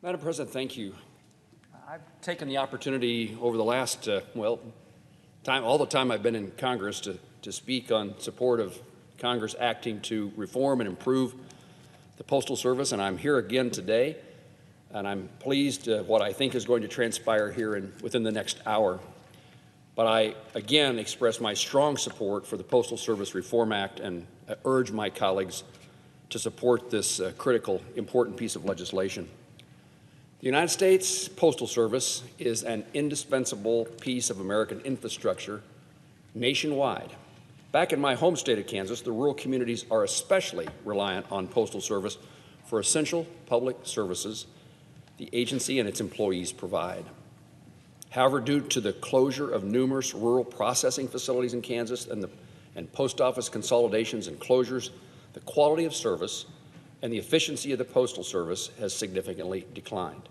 Madam President, thank you. I've taken the opportunity over the last, all the time I've been in Congress to speak on support of Congress acting to reform and improve the Postal Service, and I'm here again today, and I'm pleased what I think is going to transpire here within the next hour. But I again express my strong support for the Postal Service Reform Act and urge my colleagues to support this critical, important piece of legislation. The United States Postal Service is an indispensable piece of American infrastructure nationwide. Back in my home state of Kansas, the rural communities are especially reliant on Postal Service for essential public services the agency and its employees provide. However, due to the closure of numerous rural processing facilities in Kansas and post office consolidations and closures, the quality of service and the efficiency of the Postal Service has significantly declined.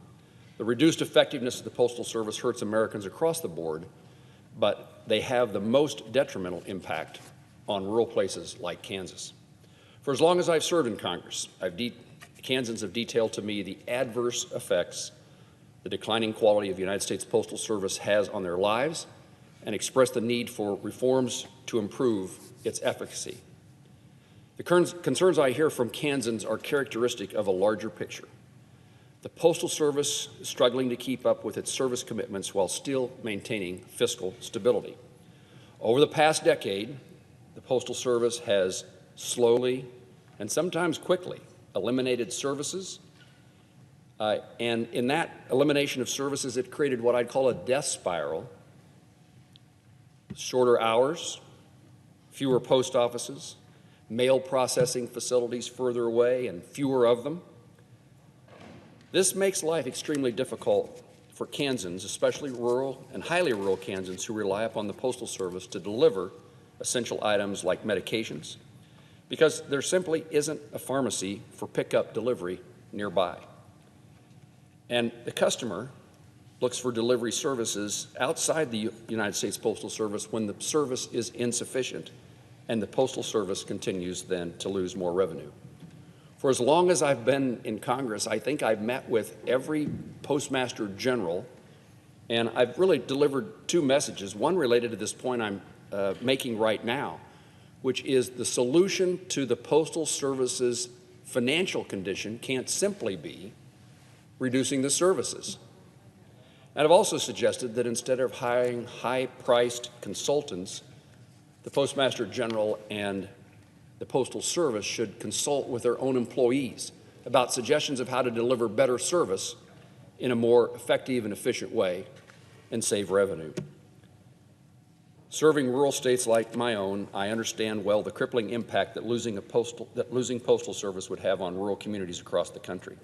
The reduced effectiveness of the Postal Service hurts Americans across the board, but they have the most detrimental impact on rural places like Kansas. For as long as I've served in Congress, Kansans have detailed to me the adverse effects the declining quality of the United States Postal Service has on their lives and expressed the need for reforms to improve its efficacy. The concerns I hear from Kansans are characteristic of a larger picture. The Postal Service is struggling to keep up with its service commitments while still maintaining fiscal stability. Over the past decade, the Postal Service has slowly and sometimes quickly eliminated services, and in that elimination of services, it created what I'd call a death spiral: shorter hours, fewer post offices, mail processing facilities further away, and fewer of them. This makes life extremely difficult for Kansans, especially rural and highly rural Kansans who rely upon the Postal Service to deliver essential items like medications, because there simply isn't a pharmacy for pickup delivery nearby. And the customer looks for delivery services outside the United States Postal Service when the service is insufficient, and the Postal Service continues then to lose more revenue. For as long as I've been in Congress, I think I've met with every Postmaster General, and I've really delivered two messages, one related to this point I'm making right now, which is the solution to the Postal Service's financial condition can't simply be reducing the services. And I've also suggested that instead of hiring high-priced consultants, the Postmaster General and the Postal Service should consult with their own employees about suggestions of how to deliver better service in a more effective and efficient way and save revenue. Serving rural states like my own, I understand well the crippling impact that losing Postal Service would have on rural communities across the country.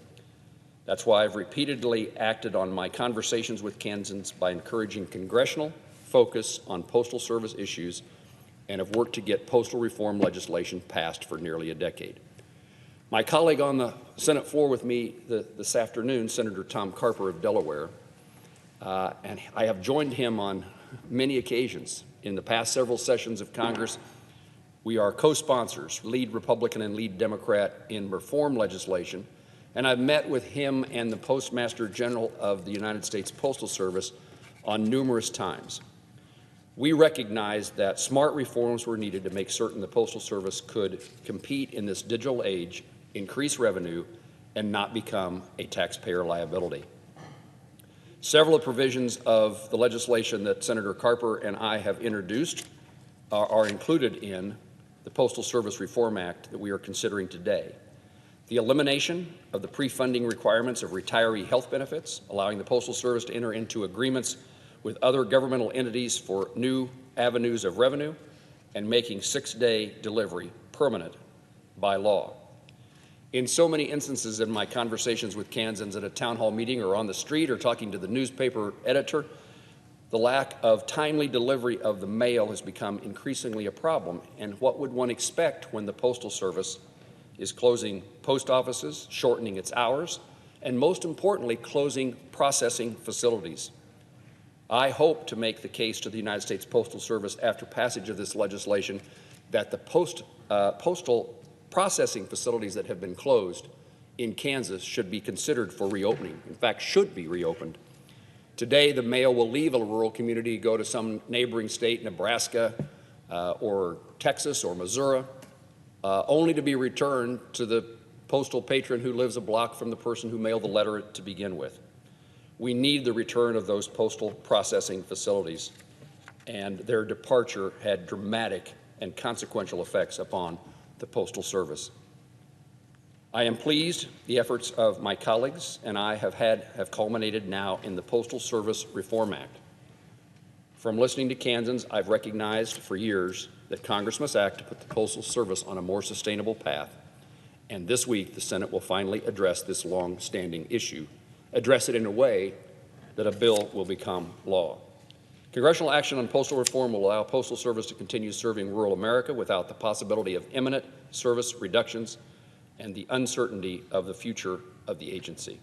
That's why I've repeatedly acted on my conversations with Kansans by encouraging congressional focus on Postal Service issues and have worked to get postal reform legislation passed for nearly a decade. My colleague on the Senate floor with me this afternoon, Senator Tom Carper of Delaware, and I have joined him on many occasions in the past several sessions of Congress. We are co-sponsors, lead Republican and lead Democrat, in reform legislation, and I've met with him and the Postmaster General of the United States Postal Service on numerous times. We recognize that smart reforms were needed to make certain the Postal Service could compete in this digital age, increase revenue, and not become a taxpayer liability. Several of the provisions of the legislation that Senator Carper and I have introduced are included in the Postal Service Reform Act that we are considering today. The elimination of the pre-funding requirements of retiree health benefits, allowing the Postal Service to enter into agreements with other governmental entities for new avenues of revenue, and making 6-day delivery permanent by law. In so many instances in my conversations with Kansans at a town hall meeting or on the street or talking to the newspaper editor, the lack of timely delivery of the mail has become increasingly a problem. And what would one expect when the Postal Service is closing post offices, shortening its hours, and most importantly, closing processing facilities? I hope to make the case to the United States Postal Service after passage of this legislation that the postal processing facilities that have been closed in Kansas should be considered for reopening, in fact, should be reopened. Today, the mail will leave a rural community, go to some neighboring state, Nebraska, or Texas or Missouri, only to be returned to the postal patron who lives a block from the person who mailed the letter to begin with. We need the return of those postal processing facilities, and their departure had dramatic and consequential effects upon the Postal Service. I am pleased the efforts of my colleagues and I have culminated now in the Postal Service Reform Act. From listening to Kansans, I've recognized for years that Congress must act to put the Postal Service on a more sustainable path, and this week the Senate will finally address this long-standing issue, address it in a way that a bill will become law. Congressional action on postal reform will allow Postal Service to continue serving rural America without the possibility of imminent service reductions and the uncertainty of the future of the agency.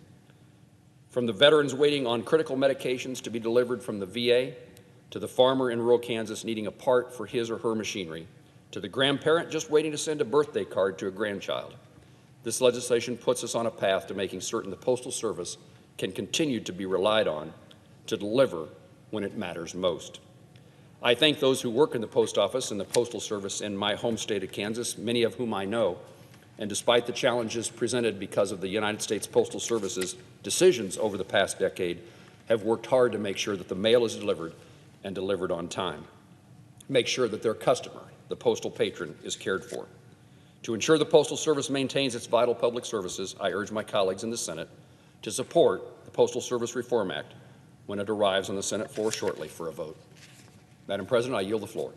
From the veterans waiting on critical medications to be delivered from the VA, to the farmer in rural Kansas needing a part for his or her machinery, to the grandparent just waiting to send a birthday card to a grandchild, this legislation puts us on a path to making certain the Postal Service can continue to be relied on to deliver when it matters most. I thank those who work in the Post Office and the Postal Service in my home state of Kansas, many of whom I know, and despite the challenges presented because of the United States Postal Service's decisions over the past decade, have worked hard to make sure that the mail is delivered and delivered on time. Make sure that their customer, the postal patron, is cared for. To ensure the Postal Service maintains its vital public services, I urge my colleagues in the Senate to support the Postal Service Reform Act when it arrives on the Senate floor shortly for a vote. Madam President, I yield the floor.